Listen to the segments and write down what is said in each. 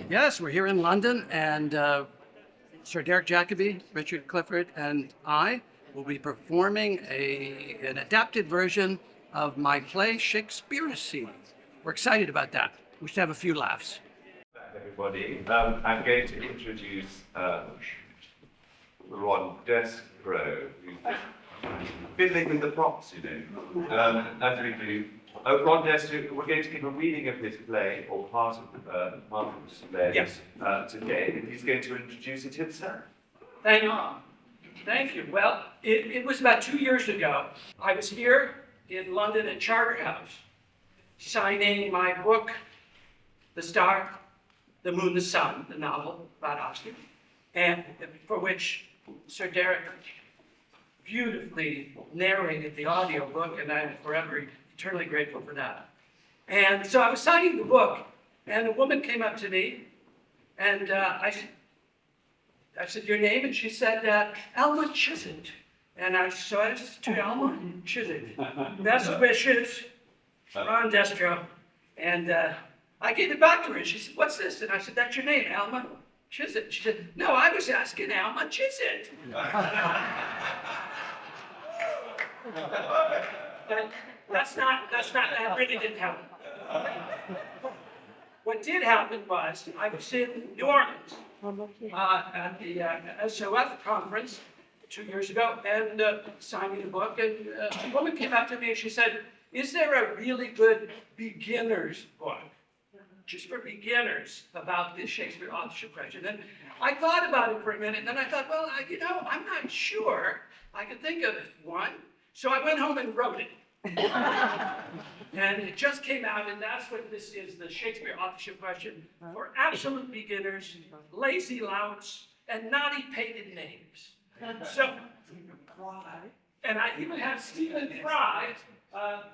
Yes, we're here in London, and Sir Derek Jacobi, Richard Clifford, and I will be performing an adapted version of my play SHAKESPEARACY. We're excited about that. We should have a few laughs. Everybody, I'm going to introduce Ron Destro, who's fiddling with the props, as we do. Ron Destro, we're going to give a reading of this play, or part of this play, Yes. Today, and he's going to introduce it himself. Thank you. Well, it was about 2 years ago. I was here in London at Charterhouse, signing my book, The Star, the Moon, the Sun, the novel about Oxford, and for which Sir Derek beautifully narrated the audiobook, and I'm forever eternally grateful for that. And so I was signing the book, and a woman came up to me, and I said, "Your name?" And she said, "Alma Chisholm." And I said to Alma Chisholm, "Best wishes, Ron Destro." And I gave it back to her, and she said, "What's this?" And I said, "That's your name, Alma Chisholm." She said, "No, I was asking Alma Chisholm." That really didn't happen. What did happen was I was in New Orleans at the SOF conference 2 years ago, and signing a book, and a woman came up to me and she said, "Is there a really good beginner's book, just for beginners, about this Shakespeare authorship question?" And I thought about it for a minute, and then I thought, well, I'm not sure I could think of one. So I went home and wrote it. And it just came out, and that's what this is, the Shakespeare authorship question for absolute beginners, lazy louts, and naughty painted names. So, and I even have Stephen Fry,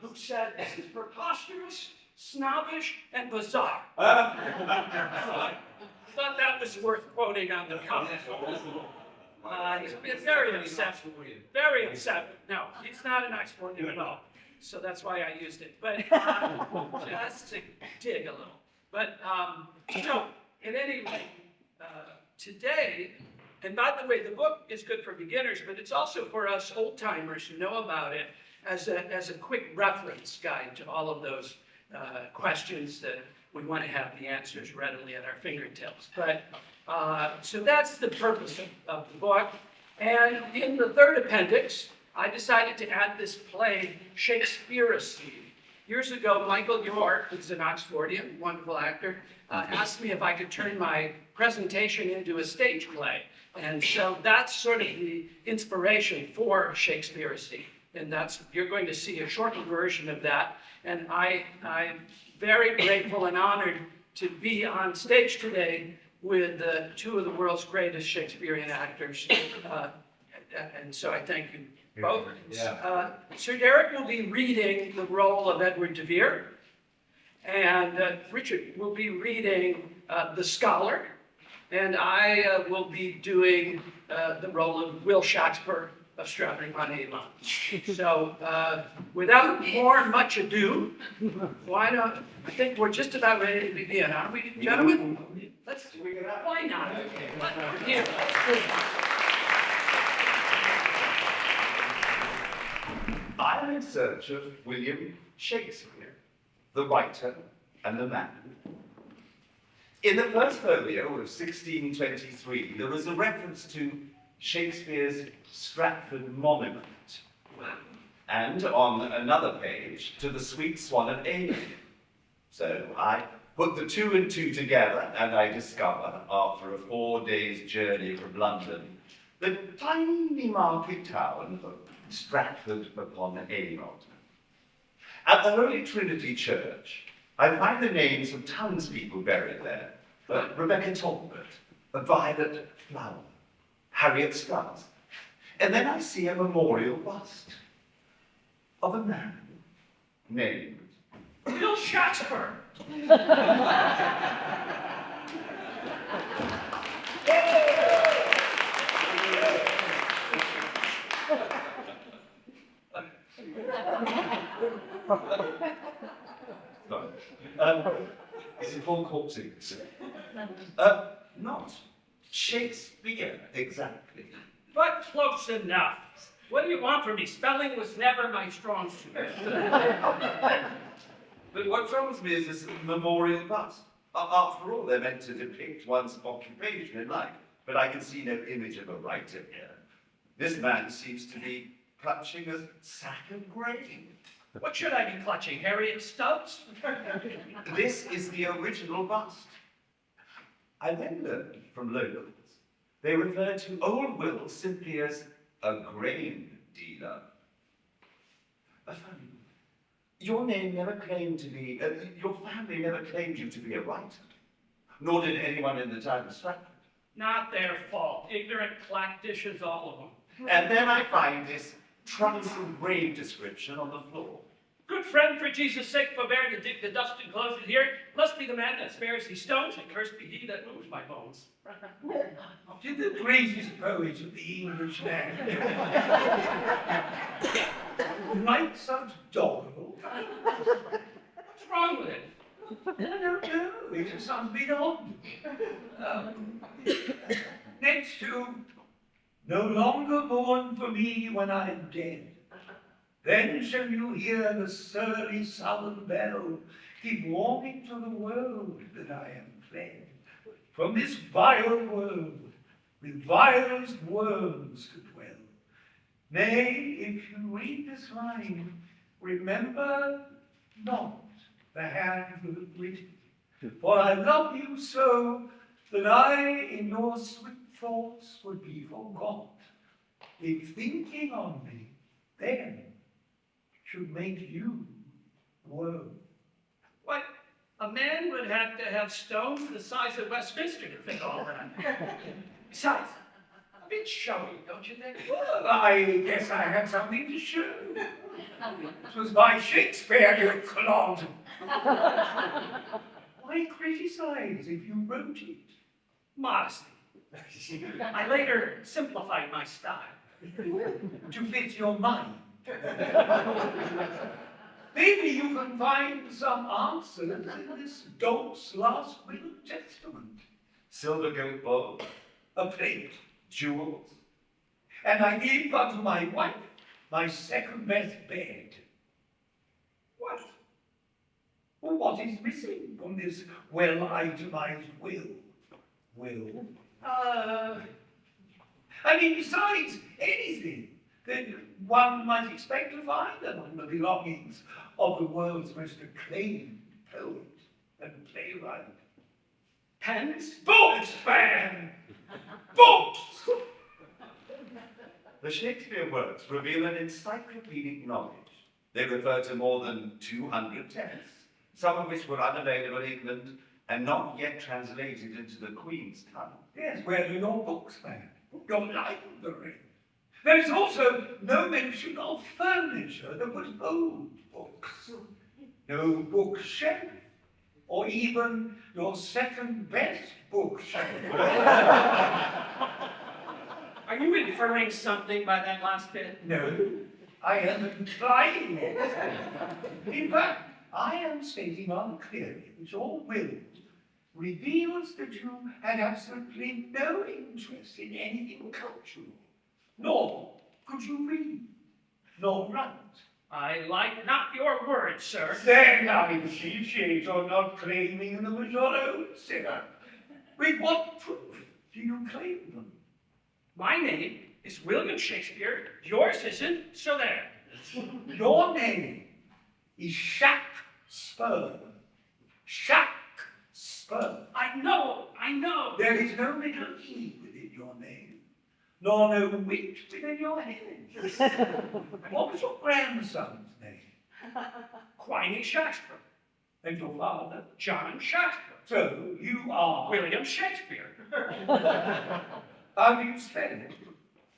who said this is preposterous, snobbish, and bizarre. I thought that was worth quoting on the comment. He's been very upset. Very upset. No, he's not a nice boy at all. So that's why I used it. But just to dig a little. But so, at any rate, today, and by the way, the book is good for beginners, but it's also for us old timers who know about it as a quick reference guide to all of those questions that we want to have the answers readily at our fingertips. But so that's the purpose of the book. And in the third appendix, I decided to add this play, SHAKESPEARACY. Years ago, Michael York, who's an Oxfordian, wonderful actor, asked me if I could turn my presentation into a stage play. And so that's sort of the inspiration for SHAKESPEARACY. And you're going to see a shortened version of that. And I'm very grateful and honored to be on stage today with two of the world's greatest Shakespearean actors. And so I thank you both. Yeah. Sir Derek will be reading the role of Edward de Vere, and Richard will be reading the scholar, and I will be doing the role of Will Shakespeare of Stratford-upon-Avon. So without much ado, I think we're just about ready to begin, aren't we, gentlemen? Why not? Here. I'm in search of William Shakespeare, the writer and the man. In the first folio of 1623, there was a reference to Shakespeare's Stratford monument, and on another page to the Sweet Swan of Avon. So I put the two and two together, and I discover, after a 4 days' journey from London, the tiny market town of Stratford-upon-Avon. At the Holy Trinity Church, I find the names of townspeople buried there. Rebecca Talbot, Violet Flower, Harriet Stubbs. And then I see a memorial bust of a man named Will Shakespeare. Is it called corpsing? Not Shakespeare, exactly. But close enough. What do you want from me? Spelling was never my strong suit. But what troubles me is this memorial bust. After all, they're meant to depict one's occupation in life, but I can see no image of a writer here. This man seems to be clutching a sack of grain. What should I be clutching, Harriet Stubbs? This is the original bust. I then learned from locals they refer to old Will simply as a grain dealer. Funny, your name never claimed to be, your family never claimed you to be a writer, nor did anyone in the town of Stratford. Not their fault. Ignorant clack dishes, all of them. And then I find this troublesome grave description on the floor. Good friend, for Jesus' sake, forbear to dig the dust and close it here. Blessed be the man that spares these stones, and cursed be he that moves my bones. Did the greatest poet of the English language write such doggerel? What's wrong with it? I don't know, it just sounds a bit odd. Next to, no longer mourn for me when I am dead. Then shall you hear the surly southern bell give warning to the world that I am fled from this vile world with vilest worms to dwell. Nay, if you read this line, remember not the hand that hath written, for I love you so that I in your sweet thoughts would be forgot, if thinking on me then should make you woe. What? A man would have to have stones the size of Westminster to fit all that. Besides, a bit showy, don't you think? Well, I guess I had something to show. It was by Shakespeare, you clod. Why criticize if you wrote it? Modesty. I later simplified my style. To fit your mind. Maybe you can find some answers in this dog's last will and testament. Silver goat bowl, A plate. jewels. And I gave unto my wife my second best bed. What? Well, what is missing from this well-itemized will? Will? I mean, besides anything that one might expect to find among the belongings of the world's most acclaimed poet and playwright. Pens? Books, man! Books! The Shakespeare works reveal an encyclopedic knowledge. They refer to more than 200 texts, some of which were unavailable in England and not yet translated into the Queen's tongue. Yes, where are your books, man? Your library. There is also no mention of furniture that would hold books. No bookshelf, or even your second best bookshelf. Are you inferring something by that last bit? No, I am implying it. In fact, I am stating unclearly that your will reveals that you had absolutely no interest in anything cultural, nor could you read, nor write. I like not your words, sir. Then I appreciate your not claiming them as your own sinner. With what proof do you claim them? My name is William Shakespeare. Yours isn't, so there. Your name is Shakespeare. Shakespeare. I know. There is no middle E within your name, nor no wit within your head. What was your grandson's name? Quiney Shakespeare. And your father? John Shakespeare. So you are William Shakespeare. How do you spell it?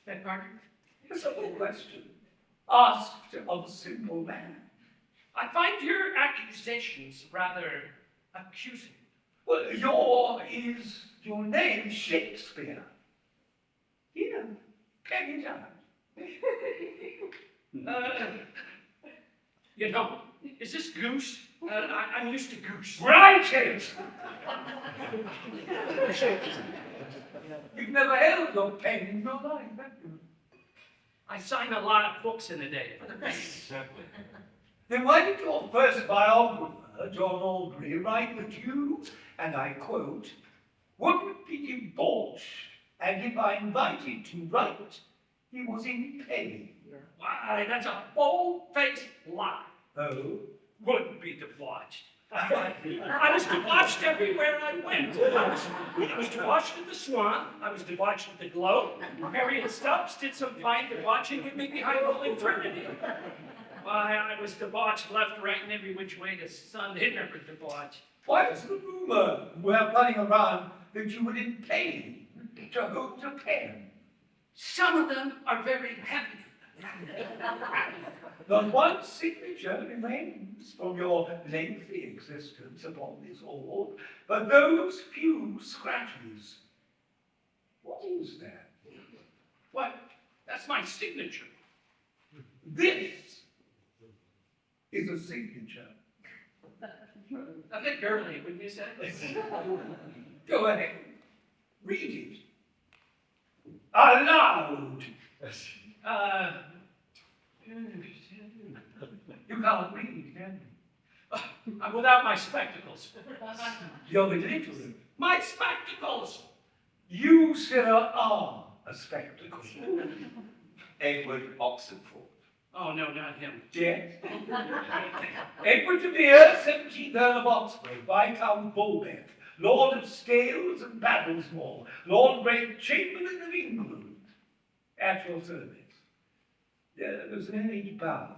Beg pardon? A simple question, asked of a simple man. I find your accusations rather accusing. Well, your name Shakespeare. Here, check it out. You know, is this goose? I'm used to goose. Write it! You've never held your pen in your life, have you? I signed a lot of books in a day. Then why did your first biographer, John Aldry, write that you, and I quote, wouldn't be debauched, and if I invited to write, he was in pain? Why, that's a bold-faced lie. Oh? Wouldn't be debauched. I was debauched everywhere I went. I was debauched at the Swan. I was debauched at the Globe. Harriet Stubbs did some fine debauching with me behind Holy Trinity. Why, I was debauched left, right, and every which way the sun. They never debauched. Why is the rumor we're running around that you were in pain to hold a pen? Some of them are very heavy. The one signature remains from your lengthy existence upon this orb, but those few scratches. What is that? What? That's my signature. This is a signature. A bit girly, wouldn't you say? Go ahead. Read it. Aloud. You can't read, can you? I'm without my spectacles. You're illiterate. My spectacles! You, sir, are a spectacle. Edward Oxenford. Oh, no, not him. Yes. Edward de Vere, 17th Earl of Oxford, Viscount Bulbeck, Lord of Scales and Battlesmore, Lord Great Chamberlain of England, at your service. There's an age bow.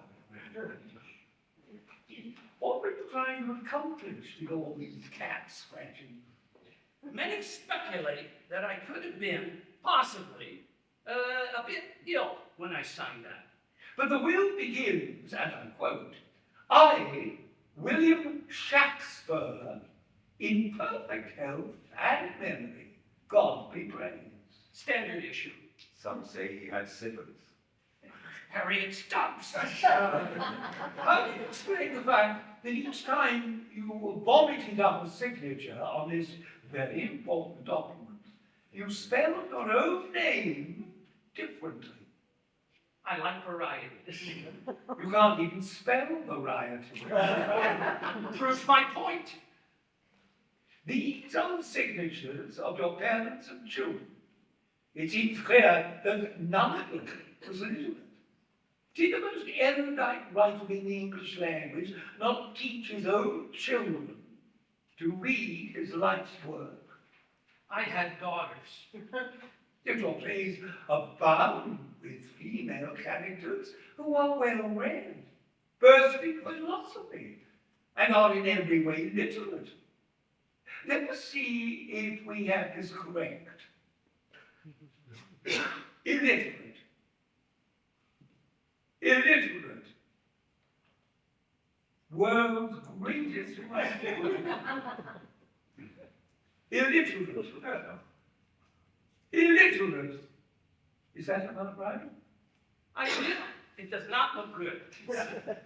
What were you trying to accomplish with all these cat scratching? Many speculate that I could have been, possibly, a bit ill when I signed that. But the will begins, and I quote, I, William Shakespeare, in perfect health and memory, God be praised. Standard issue. Some say he had syphilis. Harriet Stubbs. How do you explain the fact that each time you vomited up a signature on this very important document, you spelled your own name differently? I like variety. You can't even spell variety. Proves my point. These are the signatures of your parents and children. It seems clear that none of them was legitimate. Did the most erudite writer in the English language not teach his own children to read his life's work? I had daughters. If your plays abound with female characters who are well read, bursting philosophy, and are in every way literate. Let us see if we have this correct. Illiterate. Illiterate. World's greatest writer. Illiterate. Illiterate. Is that another right? I did. It does not look good.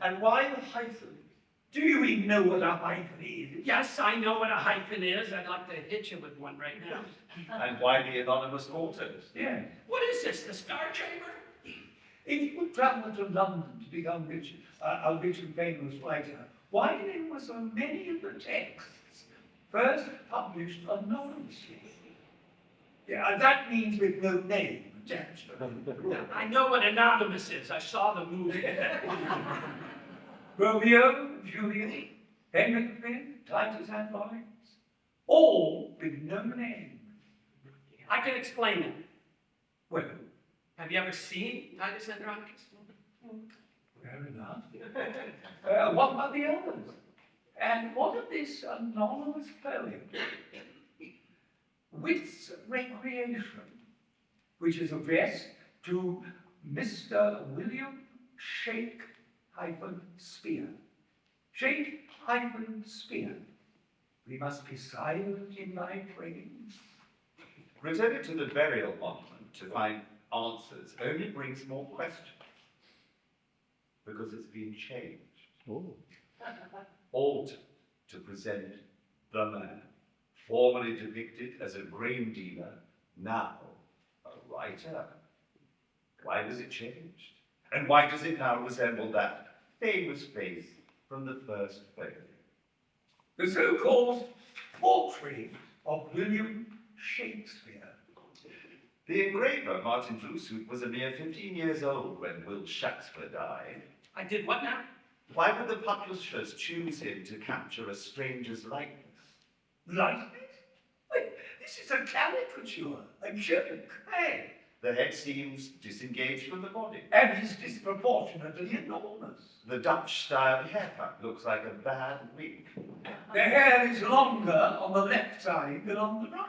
And why the hyphen? Do you even know what a hyphen is? Yes, I know what a hyphen is. I'd like to hit you with one right now. And why the anonymous autos? Yeah. What is this, the Star Chamber? If you would travel to London to become rich, a rich and famous writer, why then were so many of the texts first published anonymously? Yeah, that means with no name attached to them. I know what anonymous is. I saw the movie. Romeo, Juliet, Henry V, Titus and Lawrence, all with no name. I can explain it. Well, Have you ever seen Titus Andronicus? fair enough. What about the others? And what of this anonymous poem? Wit's Recreation, which is addressed to Mr. William Shake-Spear. Shake-Spear. We must be silent in thy praise. Returning to the burial monument to find answers only brings more questions. Because it's been changed. Altered to present the man formerly depicted as a grain dealer, now a writer. Why was it changed? And why does it now resemble that famous face from the first folio? The so-called portrait of William Shakespeare. The engraver, Martin Flusuk, was a mere 15 years old when Will Shakespeare died. I did what now? Why would the publishers choose him to capture a stranger's likeness? Likeness? Wait, this is a caricature, a joke. Hey, the head seems disengaged from the body. And is disproportionately enormous. The Dutch-style haircut looks like a bad wig. The hair is longer on the left side than on the right.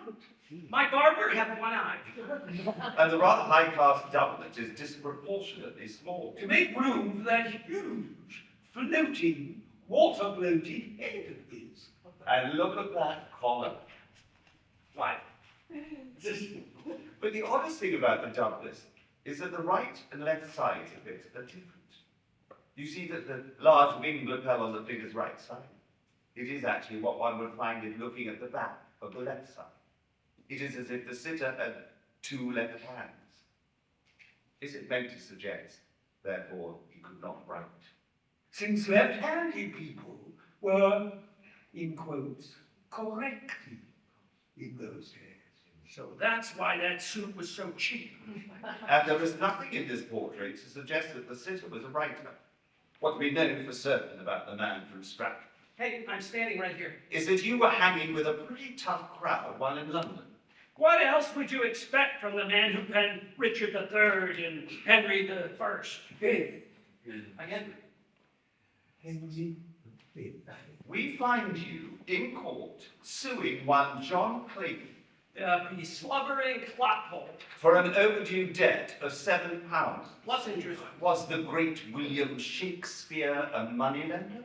My barber had one eye. And the rather high-class doublet is disproportionately small. To make room for that huge, floating, water-bloated head of his. And look at that collar. Why? But the oddest thing about the doublet is that the right and left sides of it are different. You see that the large wing lapel on the figure's right side, it is actually what one would find in looking at the back of the left side. It is as if the sitter had two left hands. Is it meant to suggest, therefore, he could not write? Since left-handed people were, in quotes, corrected in those days. So that's why that suit was so cheap. And there is nothing in this portrait to suggest that the sitter was a writer. What we know for certain about the man from Stratford Hey, I'm standing right here. is that you were hanging with a pretty tough crowd while in London. What else would you expect from the man who penned Richard III and Henry I? Again? Henry V. We find you in court suing one John Clayton The slubbering clotpoll, for an overdue debt of £7. plus interest. Was the great William Shakespeare a moneylender?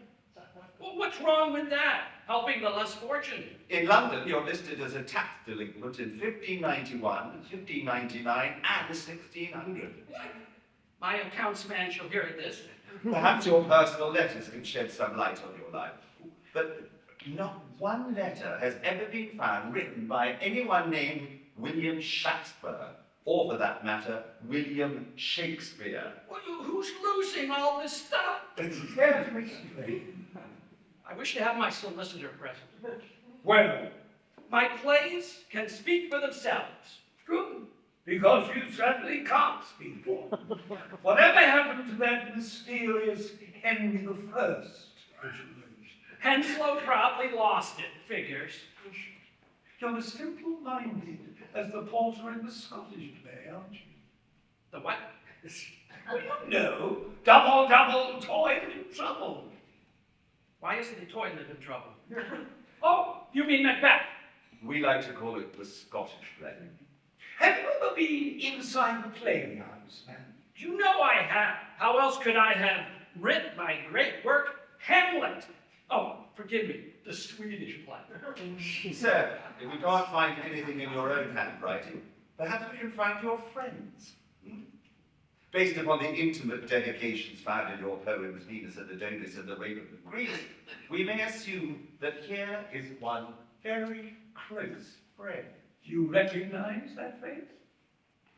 Well, what's wrong with that? Helping the less fortunate. In London, you're listed as a tax delinquent in 1591, 1599, and 1600. My accounts man shall hear this. Perhaps your personal letters can shed some light on your life. But not one letter has ever been found written by anyone named William Shakespeare, or for that matter, William Shakespeare. Well, who's losing all this stuff? I wish to have my solicitor present. Well, My plays can speak for themselves. good, because you certainly can't speak for them. Whatever happened to that mysterious Henry I? Henslow probably lost it, figures. You're as simple-minded as the porter in the Scottish play, aren't you? The what? Well, you know, double, double, toil in trouble. Why isn't the toilet in trouble? Oh, you mean Macbeth? We like to call it the Scottish play. Have you ever been inside the playhouse, man? You know I have. How else could I have written my great work, Hamlet? Oh, forgive me, the Swedish play. Sir, if we can't find anything in your own handwriting, perhaps we can find your friends. Based upon the intimate dedications found in your poems, Venus and Adonis and the Raven of Greece, we may assume that here is one very close friend. You recognize that face?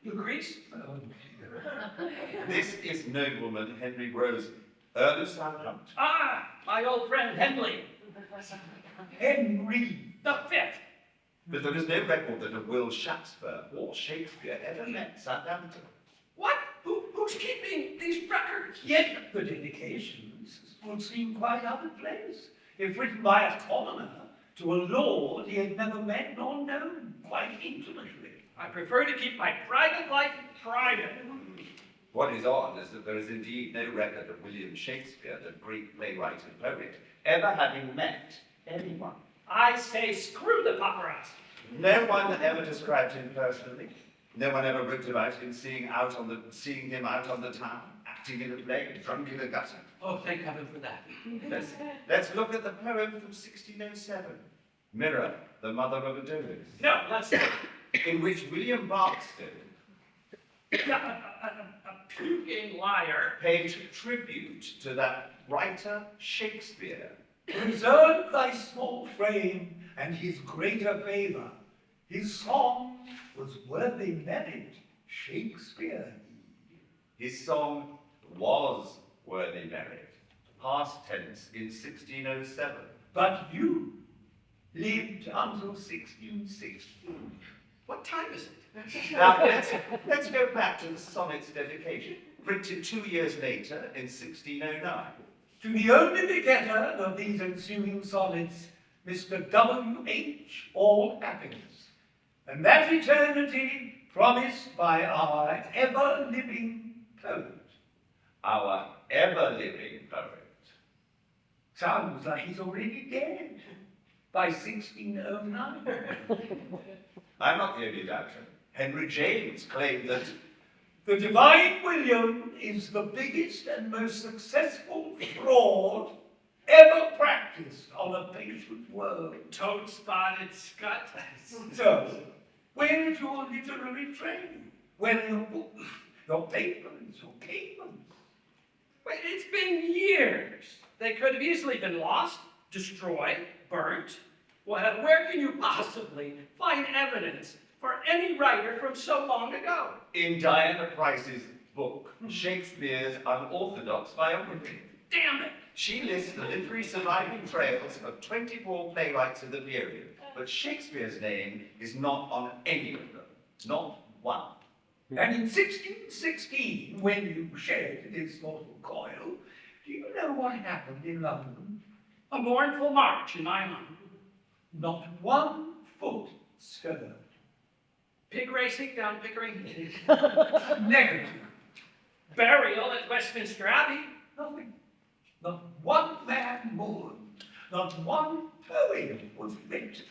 You Greece? Oh, This is nobleman Henry Rose, Earl of Southampton. Ah, my old friend Henley, Henry. the fifth. But there is no record that of Will Shakespeare or Shakespeare ever met Southampton. What? Who's keeping these records? Yet the dedications would seem quite out of place if written by a commoner to a lord he had never met nor known quite intimately. I prefer to keep my private life private. What is odd is that there is indeed no record of William Shakespeare, the great playwright and poet, ever having met anyone. I say screw the paparazzi. No one ever described him personally. No one ever wrote about him seeing him out on the town, acting in a play, drunk in a gutter. Oh, thank heaven for that. Let's look at the poem from 1607, Mirror, the Mother of Adonis, No, that's not. in which William Barkston A puking liar. paid tribute to that writer Shakespeare. Preserve thy small frame and his greater favour. His song was worthy merit, Shakespeare. His song was worthy merit, past tense in 1607. But you lived until 1616. What time is it? Now, let's go back to the sonnet's dedication, printed 2 years later in 1609. To the only begetter of these ensuing sonnets, Mr. W.H. all happiness, and that eternity promised by our ever-living poet. Our ever-living poet. Sounds like he's already dead by 1609. I'm not the only doubter. Henry James claimed that The Divine William is the biggest and most successful fraud ever practiced on a patient world. Toad-spotted scut. So, where is your literary training? Where are your books, your papers, your capers? Wait, it's been years. They could have easily been lost, destroyed, burnt. Well, where can you possibly find evidence for any writer from so long ago? in Diana Price's book, Shakespeare's Unorthodox Biography, Damn it! she lists the literary surviving trails of 24 playwrights of the period, but Shakespeare's name is not on any of them, not one. And in 1616, when you shed this mortal coil, do you know what happened in London? A mournful march in my honor. Not 1 foot stirred. Pig racing down Pickering. Negative. Burial at Westminster Abbey. Nothing. Not 1 man mourned. Not 1 poem was written.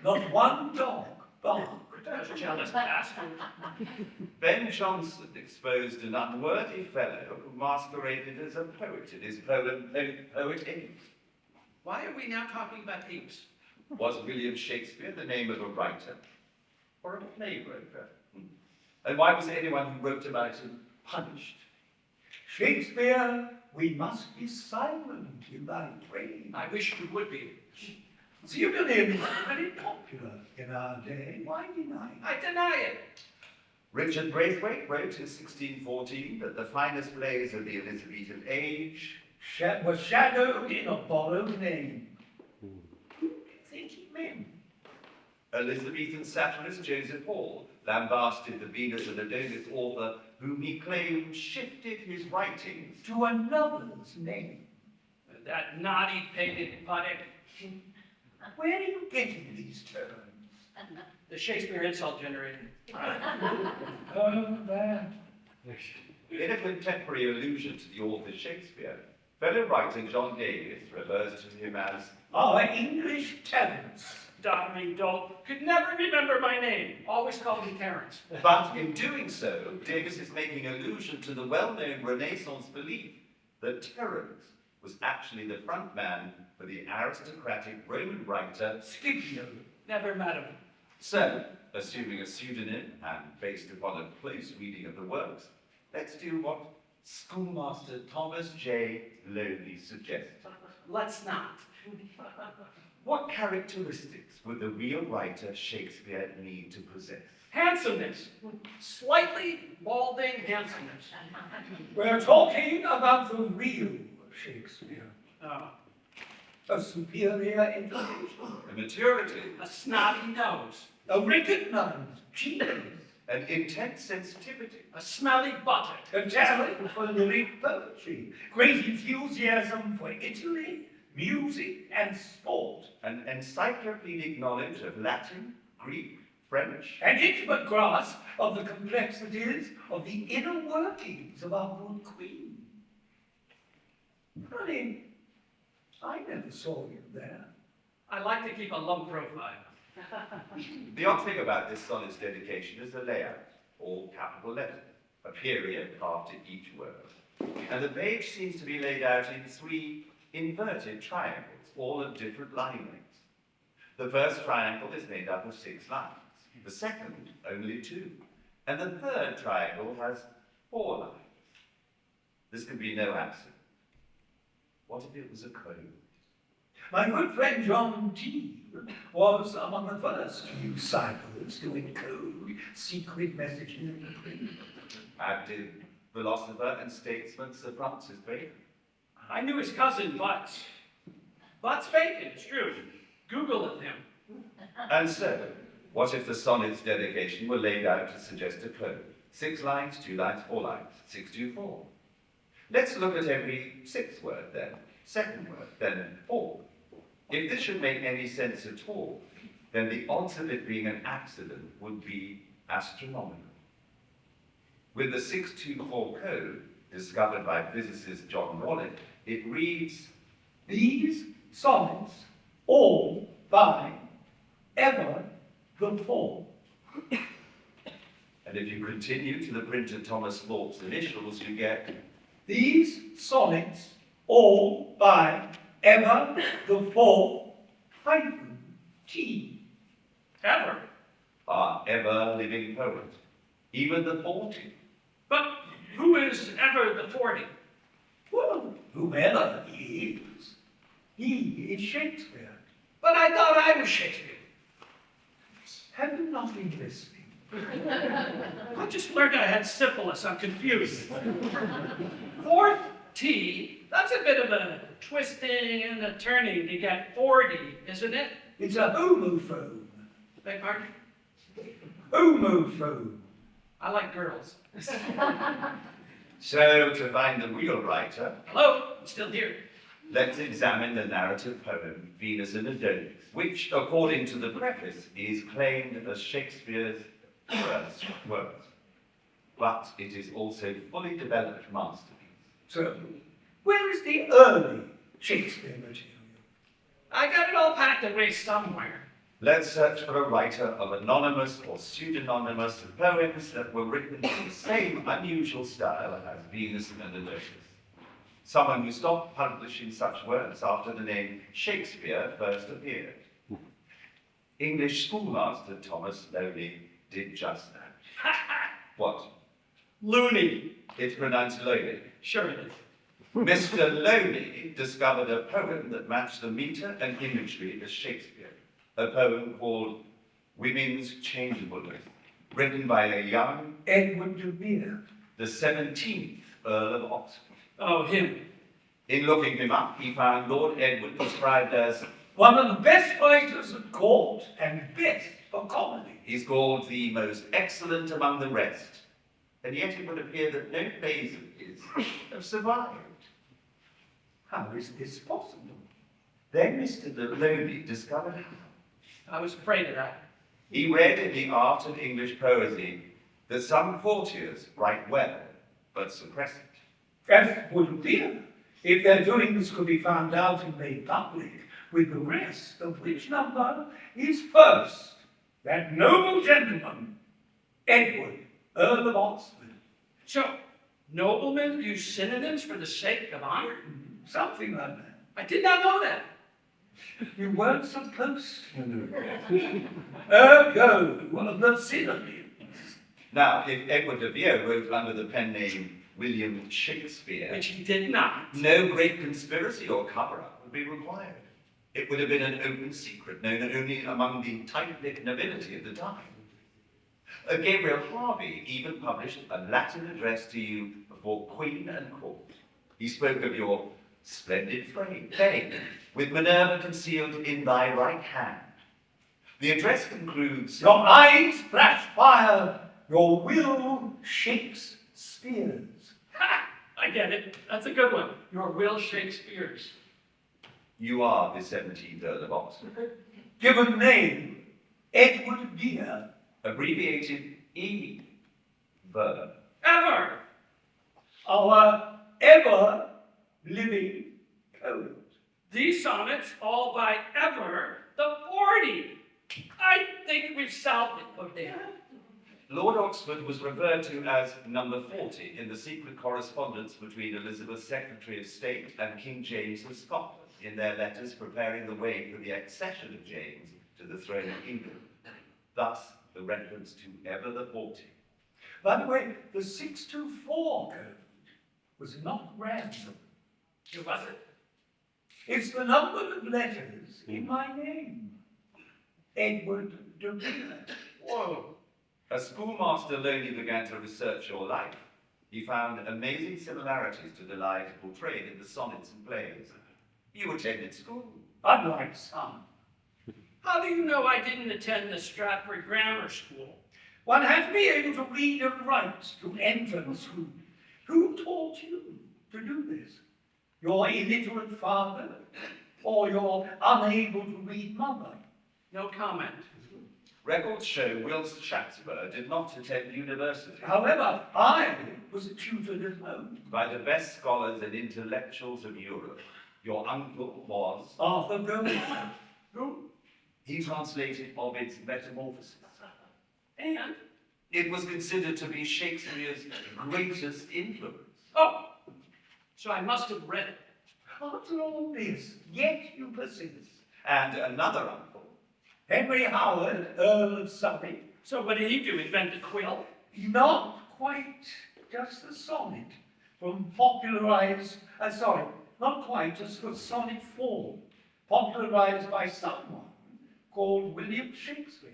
Not 1 dog barked. Those jealous bastards. Ben Jonson exposed an unworthy fellow who masqueraded as a poet in his poem Poet Eve. Why are we now talking about heaps? Was William Shakespeare the name of a writer or a playbroker? And why was anyone who wrote about him punished? Shakespeare, we must be silent in thy praise. I wish you would be. Pseudonym is very popular in our day. Why deny it? I deny it. Richard Braithwaite wrote in 1614 that the finest plays of the Elizabethan age Was shadowed in a borrowed name. Who do you think he meant? Elizabethan satirist Joseph Hall lambasted the Venus and Adonis author whom he claimed shifted his writings To another's name. That naughty painted puttock. Where are you getting these terms? The Shakespeare insult generator. Oh, that. in a contemporary allusion to the author Shakespeare. Fellow writer John Davis refers to him as Our English Terence. Doddering dolt. Could never remember my name. Always called me Terence. But in doing so, Davis is making allusion to the well-known Renaissance belief that Terence was actually the front man for the aristocratic Roman writer Scipio. Never met him. So, assuming a pseudonym and based upon a close reading of the works, let's do what Schoolmaster Thomas J. Loney suggests. Let's not. What characteristics would the real writer Shakespeare need to possess? Handsomeness. Slightly balding handsomeness. We're talking about the real Shakespeare. A superior intonation. A maturity, A snotty nose. A recognized genius. an intense sensitivity, A smelly buttock. A talent for lyric poetry. Great enthusiasm for Italy, music, and sport. an encyclopedic knowledge of Latin, Greek, French, An intimate grasp of the complexities of the inner workings of our good queen. Honey, I never saw you there. I like to keep a low profile. The odd thing about this sonnet's dedication is the layout, all capital letters, a period after each word. And the page seems to be laid out in 3 inverted triangles, all of different line lengths. The first triangle is made up of 6 lines, the second only 2, and the third triangle has 4 lines. This can be no accident. What if it was a code? My good friend John T. was among the first to use ciphers to encode secret messages in the print. And did philosopher and statesman Sir Francis Bacon. I knew his cousin, Butts Bacon, it's true. Googled him. And so, what if the sonnet's dedication were laid out to suggest a code? 6 lines, 2 lines, 4 lines, 6, 2, 4. Let's look at every 6th word then, 2nd word, then 4th. If this should make any sense at all, then the odds of it being an accident would be astronomical. With the 624 code, discovered by physicist John Wallet, it reads, These sonnets, all by ever the four. and if you continue to the printer Thomas Thorpe's initials, you get, These sonnets, all by ever the four hyphen T. Ever. our ever-living poet, even the 40. But who is ever the 40? Well, whoever he is Shakespeare. But I thought I was Shakespeare. Have you not been listening? I just learned I had syphilis. I'm confused. 4th T, that's a bit of a twisting and a turning to get 40, isn't it? It's a homophone. Beg pardon? Homophone. I like girls. So, to find the real writer, Hello, I'm still here. let's examine the narrative poem Venus and Adonis, which, according to the preface, is claimed as Shakespeare's first work. But it is also fully developed masterpiece. So, where is the early Shakespeare material? I got it all packed away somewhere. Let's search for a writer of anonymous or pseudonymous poems that were written in the same unusual style as Venus and Adonis. Someone who stopped publishing such works after the name Shakespeare first appeared. English schoolmaster Thomas Loney did just that. What? Loony. It's pronounced Loney. Sure it is. Mr. Loney discovered a poem that matched the meter and imagery as Shakespeare. A poem called Women's Changeableness, written by a young Edward de Vere. the 17th Earl of Oxford. Oh, him. In looking him up, he found Lord Edward described as, One of the best writers at court and best for comedy. he's called the most excellent among the rest, and yet it would appear that no plays of his have survived. How is this possible? Then Mr. Loney discovered how. I was afraid of that. He read in the art of English poesy that some courtiers write well, but suppress it. That wouldn't be. If their doings could be found out and made public, with the rest of which number is first, that noble gentleman, Edward, Earl of Oxford. So, noblemen use synonyms for the sake of honor? Something like that. I did not know that. You weren't supposed to know. Ergo, one of the synonyms. Now, if Edward de Vere wrote under the pen name William Shakespeare, Which he did not. no great conspiracy or cover-up would be required. It would have been an open secret known only among the tight-knit nobility of the time. Gabriel Harvey even published a Latin address to you before Queen and Court. He spoke of your splendid fame, with Minerva concealed in thy right hand. The address concludes, Your eyes flash fire, your will shakes spears. Ha! I get it. That's a good one. Your Will Shakespeare's. you are the 17th Earl of Oxford, Given name, Edward Vere. abbreviated E. Verb. Ever! Our ever-living poet. These sonnets, all by ever the 40. I think we've solved it, Odette. Lord Oxford was referred to as number 40 in the secret correspondence between Elizabeth's Secretary of State and King James of Scotland in their letters preparing the way for the accession of James to the throne of England. Thus, the reference to ever the 40. By the way, the 624 code was not random. Who was it? It's the number of letters in my name. Edward de Vere. Whoa. As schoolmaster Loney began to research your life, he found amazing similarities to the lives portrayed in the sonnets and plays. You attended school. Unlike some. How do you know I didn't attend the Stratford Grammar School? One has to be able to read and write to enter the school. Who taught you to do this? Your illiterate father or your unable to read mother? No comment. Records show Wills Shakespeare did not attend university. However, I was tutored at home. By the best scholars and intellectuals of Europe, your uncle was... Arthur Goldman. Who? He translated Ovid's Metamorphoses. And? It was considered to be Shakespeare's greatest influence. Oh, so I must have read it. After all this, yet you persist. And another uncle. Henry Howard, Earl of Surrey. So what did he do, invent a quill? Not quite just the sonnet not quite just the sonnet form, popularized by someone called William Shakespeare.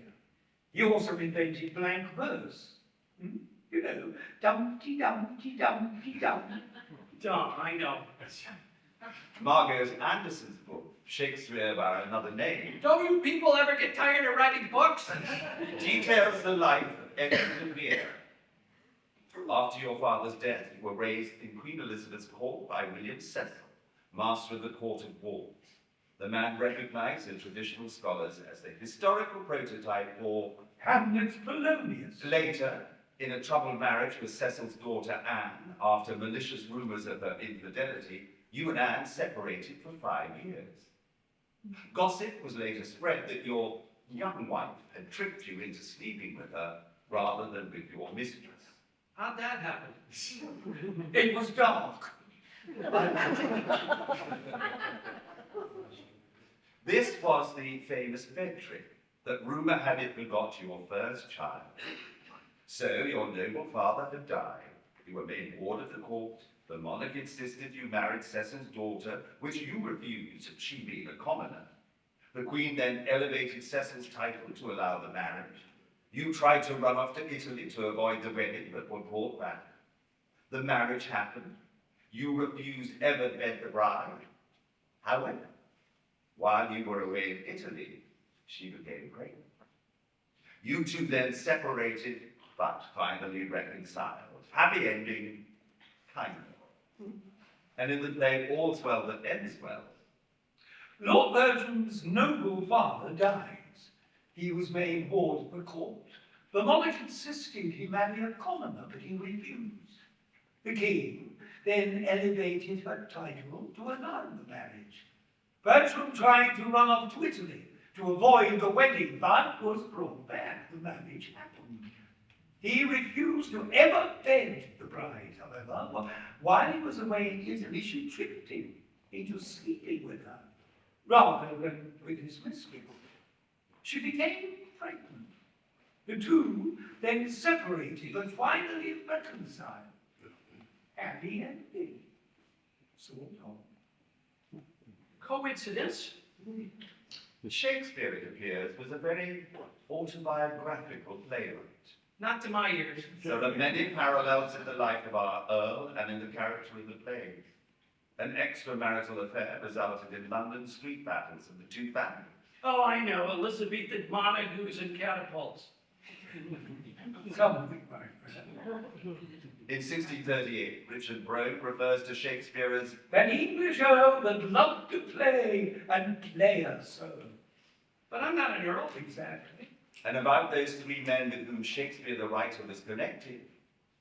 He also invented blank verse. You know, Dumpty Dumpty Dumpty Dum. Dumb, I know. Margot Anderson's book, Shakespeare by Another Name, Don't you people ever get tired of writing books? details the life of Edward de Vere. After your father's death, you were raised in Queen Elizabeth's court by William Cecil, master of the Court of Wards, the man recognized in traditional scholars as the historical prototype for Hamlet's Polonius. later, in a troubled marriage with Cecil's daughter Anne, after malicious rumors of her infidelity, you and Anne separated for 5 years. Gossip was later spread that your young wife had tricked you into sleeping with her rather than with your mistress. How'd that happen? It was dark. This was the famous bed trick that rumor had it begot your first child. So your noble father had died. You were made ward of the court. The monarch insisted you married Cecil's daughter, which you refused, she being a commoner. The queen then elevated Cecil's title to allow the marriage. You tried to run off to Italy to avoid the wedding, but were brought back. The marriage happened. You refused ever bed the bride. However, while you were away in Italy, she became pregnant. You two then separated, but finally reconciled. Happy ending, kind of. And in the play, all's well that ends well. Lord Bertram's noble father dies. He was made ward of the court. The monarch insisted he marry a commoner, but he refused. The king then elevated her title to annul the marriage. Bertram tried to run off to Italy to avoid the wedding, but was brought back. The marriage happened. He refused to ever bed the bride, however. While he was away in Italy, she tricked him into sleeping with her, rather than with his mistress. She became pregnant. The two then separated and finally reconciled. Happy ending. Sort of. Coincidence? Shakespeare, it appears, was a very autobiographical playwright. Not to my ears. There are many parallels in the life of our Earl and in the character of the plays. An extramarital affair resulted in London street battles of the two families. Oh, I know, Elizabethan Montagues and catapults. Something like that. In 1638, Richard Brome refers to Shakespeare as An English earl that loved to play and player so. But I'm not an earl. Exactly. and about those three men with whom Shakespeare the writer was connected.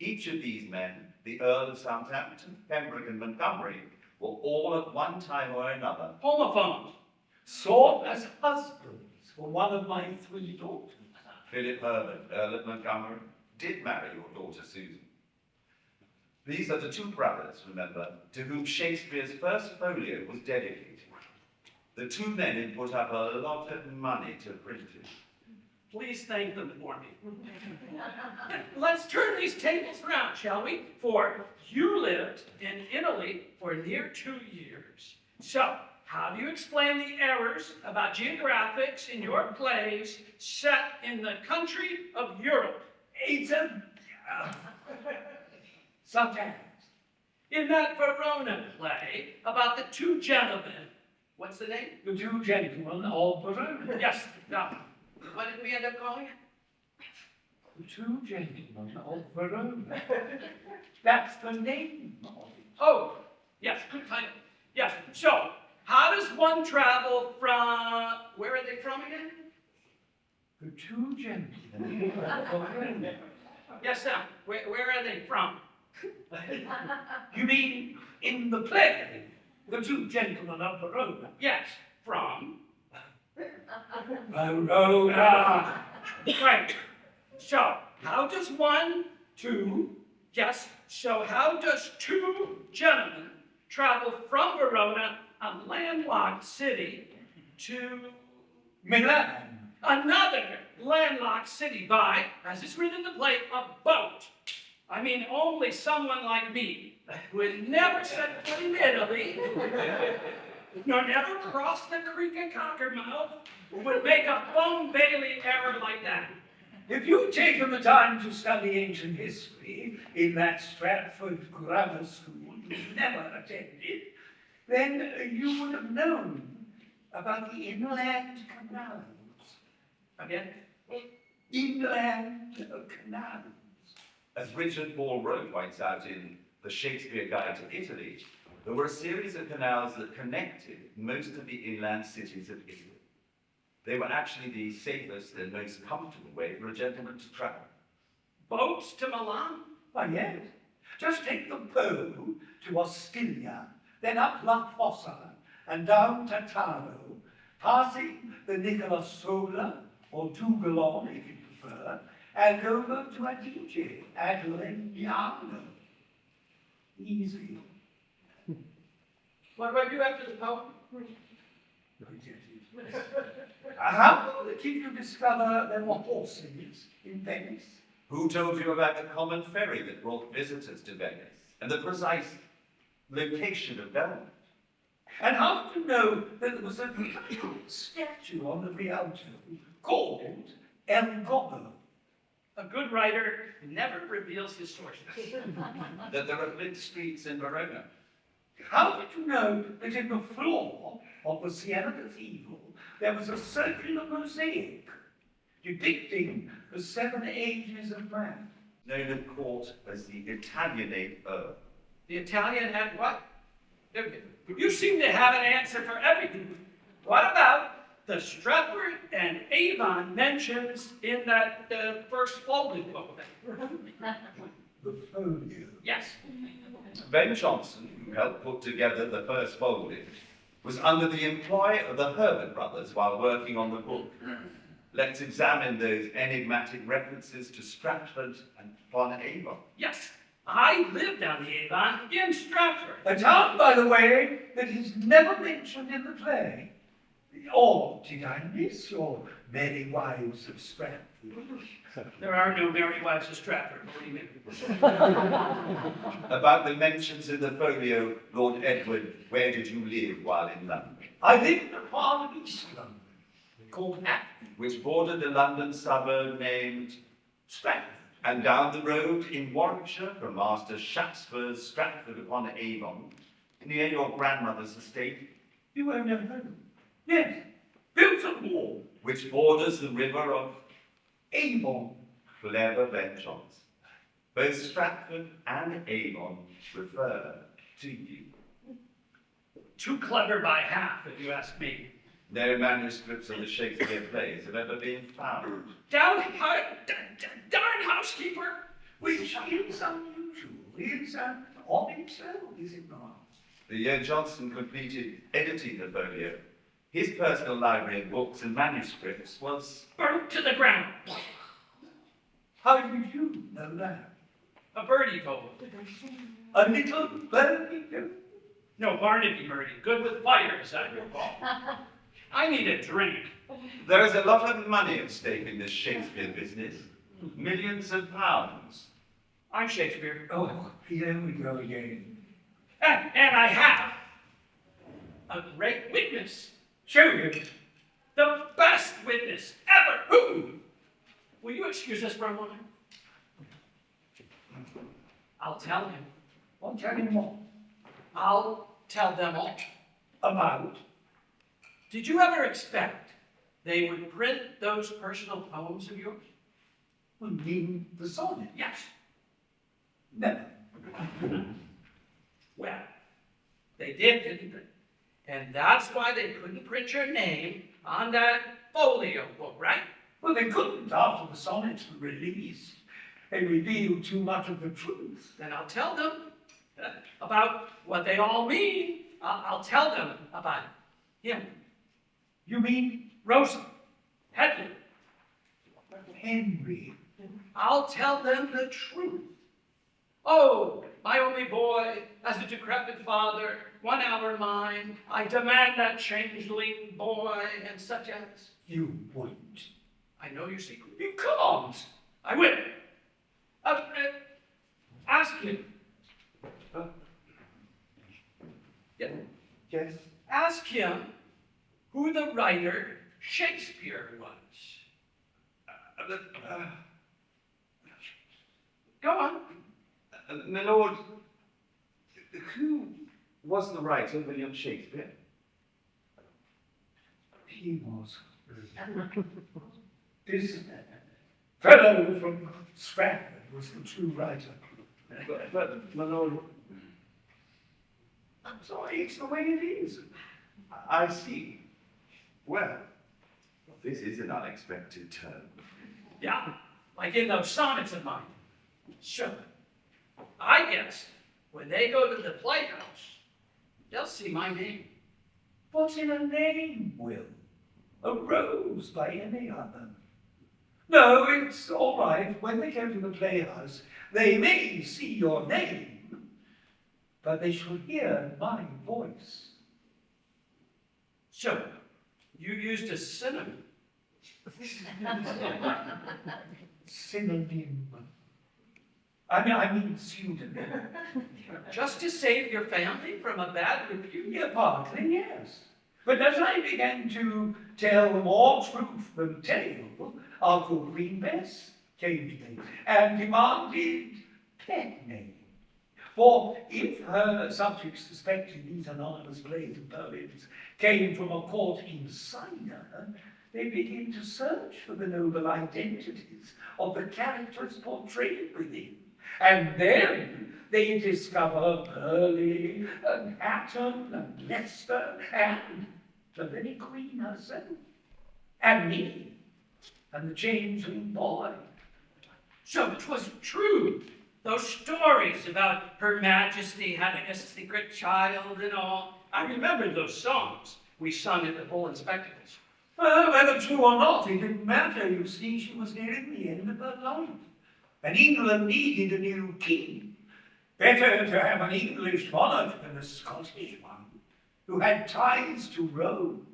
Each of these men, the Earl of Southampton, Pembroke and Montgomery, were all at one time or another Homophones. Sought as husbands for one of my three daughters. Philip Herbert, Earl of Montgomery, did marry your daughter Susan. These are the two brothers, remember, to whom Shakespeare's first folio was dedicated. The two men had put up a lot of money to print it. Please thank them for me. Let's turn these tables around, shall we? For you lived in Italy for near 2 years. So, how do you explain the errors about geographics in your plays set in the country of Europe? It's a... such as... In that Verona play about the two gentlemen, what's the name? The two gentlemen of Verona. Yes, now, what did we end up calling it? The two gentlemen of Verona. That's the name of it. Oh, yes, good title. Yes, so, how does one travel from, where are they from again? The two gentlemen of Verona. Yes, sir, where are they from? You mean in the play? The two gentlemen of Verona? Yes, from. Verona! Right. So, how does how does two gentlemen travel from Verona, a landlocked city, to Milan. another landlocked city by, as is written in the play, a boat? I mean, only someone like me, who had never set foot in Italy, nor never crossed the Creek of Cockermouth, would make a Bone Bailey error like that. If you'd taken the time to study ancient history in that Stratford grammar school you never attended, then you would have known about the inland canals. Again? Inland canals. As Richard Ball Rowe points out in the Shakespeare Guide to Italy, there were a series of canals that connected most of the inland cities of Italy. They were actually the safest and most comfortable way for a gentleman to travel. Boats to Milan? Why, yes. Just take the Po to Ostiglia, then up La Fossa and down to Taro, passing the Nicola Sola or Dougalon, if you prefer, and over to Adige at Legnano. Easy. What do I do after the poem? How did you discover there were horses in Venice? Who told you about the common ferry that brought visitors to Venice and the precise location of Belmont? And how did you know that there was a statue on the Rialto called El Gobbo? A good writer never reveals his sources. That there are flint streets in Verona? How did you know that in the floor of the Siena Cathedral there was a circular mosaic depicting the 7 ages of man? Known at court as the Italianate Earl. The Italian had what? You seem to have an answer for everything. What about the Stratford and Avon mentions in that first folding book? The folio. Yes. Ben Jonson, who helped put together the first folding, was under the employ of the Herbert brothers while working on the book. Let's examine those enigmatic references to Stratford and upon Avon. Yes. I lived on the Avon in Stratford. A town, by the way, that is never mentioned in the play. Or did I miss your merry wives of Stratford? There are no merry wives of Stratford, believe me. About the mentions in the folio, Lord Edward, where did you live while in London? I lived in a part of East London called Hackney, Which bordered a London suburb named Stratford. and down the road in Warwickshire from Master Shakespeare's Stratford upon Avon, near your grandmother's estate, You own a home? Yes. Built a wall. which borders the river of Avon. clever Ben Jonson. Both Stratford and Avon refer to you. Too clever by half, if you ask me. No manuscripts of the Shakespeare plays have ever been found. Darn housekeeper! Which is unusual. It's an odd itself, is it not? The year Johnson completed editing the folio, his personal library of books and manuscripts was Burnt to the ground. How did you know that? A birdie told. A little birdie? No, Barnaby birdie. Good with fire, as I recall. I need a drink. There is a lot of money at stake in this Shakespeare business. Millions of pounds. I'm Shakespeare. Oh, here we go again. And I have a great witness. Show him. The best witness ever. Who? Will you excuse us for a moment? I'll tell him. I'll tell him what? I'll tell them all. About? Did you ever expect they would print those personal poems of yours? You mean the sonnet? Yes. Never. Well, they did, didn't they? And that's why they couldn't print your name on that folio book, right? Well, they couldn't after the sonnets were released. They revealed too much of the truth. Then I'll tell them about what they all mean. I'll tell them about him. You mean Rosa, Hedley. Henry? I'll tell them the truth. Oh, my only boy, as a decrepit father, 1 hour mine, I demand that changeling boy, and such as. You won't. I know your secret. You can't. I will. Ask him. Yeah. Yes. Ask him who the writer Shakespeare was. Go on. My lord, who was the writer William Shakespeare? He was. This fellow from Stratford was the true writer. But my lord, I'm sorry, it's the way it is. I see. Well, this is an unexpected turn. Yeah, like in those sonnets of mine. Sure. I guess when they go to the playhouse, they'll see my name. What's in a name, Will? A rose by any other. No, it's all right. When they go to the playhouse, they may see your name, but they shall hear my voice. So, you used a synonym. Synonym. I mean pseudonym. Just to save your family from a bad repute? Yeah, partly, yes. But as I began to tell more truth than tale, our good Queen Bess came to me and demanded pet name. For if her subjects suspected these anonymous plays and poems came from a court insider, they begin to search for the noble identities of the characters portrayed within. And then they discover Burleigh and Hatton and Leicester and the very Queen herself, and me, and the changeling boy. So it was true. Those stories about Her Majesty having a secret child and all. I remember those songs we sung at the Bull and Spectacles. Well, whether true or not, it didn't matter. You see, she was nearing the end of her life. And England needed a new king. Better to have an English monarch than a Scottish one, who had ties to Rome.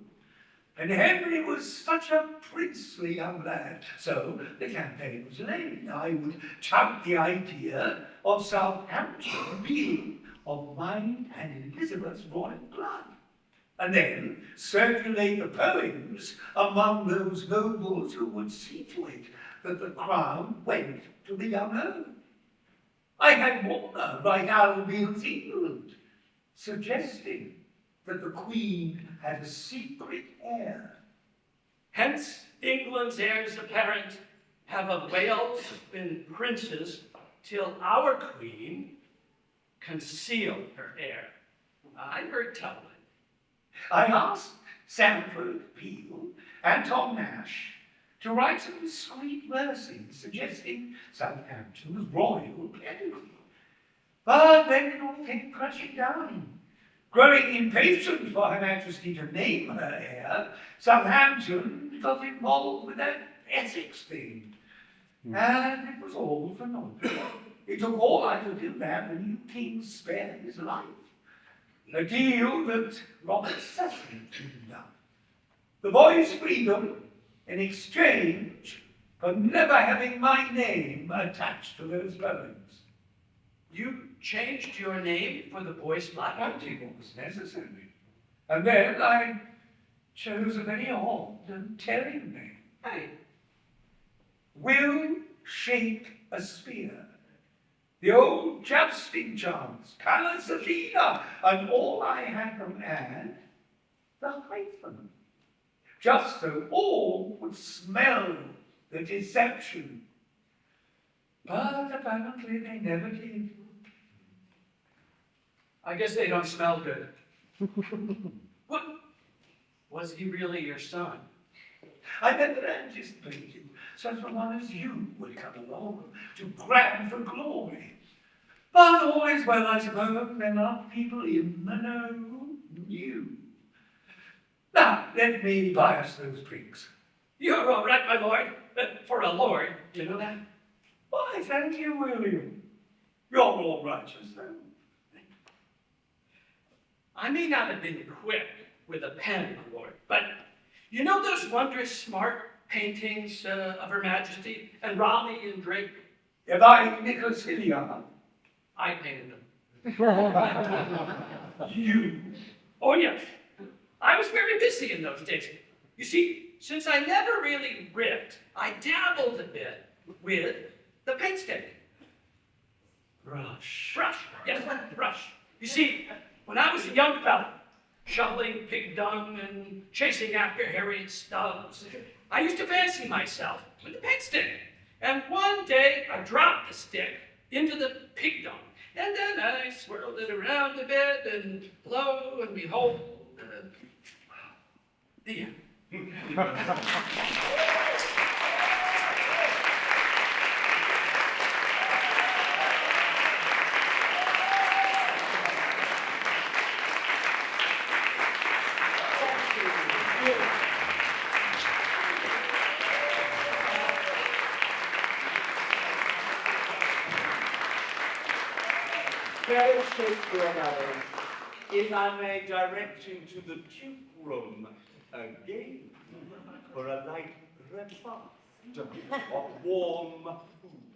And Henry was such a princely young lad. So the campaign was laid. I would tout the idea of Southampton being of mine and Elizabeth's royal blood. And then circulate the poems among those nobles who would see to it that the crown went to the young Earl. I had Warner write Albion's England, suggesting that the Queen had a secret heir. Hence, England's heirs apparent have of Wales been princes till our Queen concealed her heir. I heard tell of it. I asked Sanford, Peel, and Tom Nash to write some discreet verses suggesting Southampton's royal pedigree. But then it all came crashing down. Growing impatient for Her Majesty to name her heir, Southampton got involved with that Essex thing. And it was all for naught. It took all I could do to have the new king spare his life. A deal that Robert Cecil dreamed up. The boy's freedom in exchange for never having my name attached to those poems. You changed your name for the boy's life? I think it was necessary. And then I chose a very odd and telling name. Hey, Will Shakespeare. The old jousting chance, Calasafina, and all I had them add, the hyphen. Just so all would smell the deception. But apparently they never did. I guess they don't smell good. What? Was he really your son? I never anticipated such a one as you would come along to grab for glory. But all is well, I suppose, enough people in the know knew. Now, let me buy us those drinks. You're all right, my lord. For a lord, you know that? Why, thank you, William. You're all right yourself. I may not have been quick with a pen, my lord, but you know those wondrous smart paintings of Her Majesty and Raleigh and Drake? If I Nicholas Hilliard, I painted them. you. Oh, yes. I was very busy in those days. You see, since I never really ripped, I dabbled a bit with the paint stick. Brush. Brush. Yes, brush. You see, when I was a young fella, shoveling pig dung and chasing after Harriet Stubbs, I used to fancy myself with the paint stick. And one day, I dropped the stick into the pig dung. And then I swirled it around a bit, and lo and behold, the end. Very Shakespeare, madam, if I may direct you to the Duke Room again for a light repast of warm food.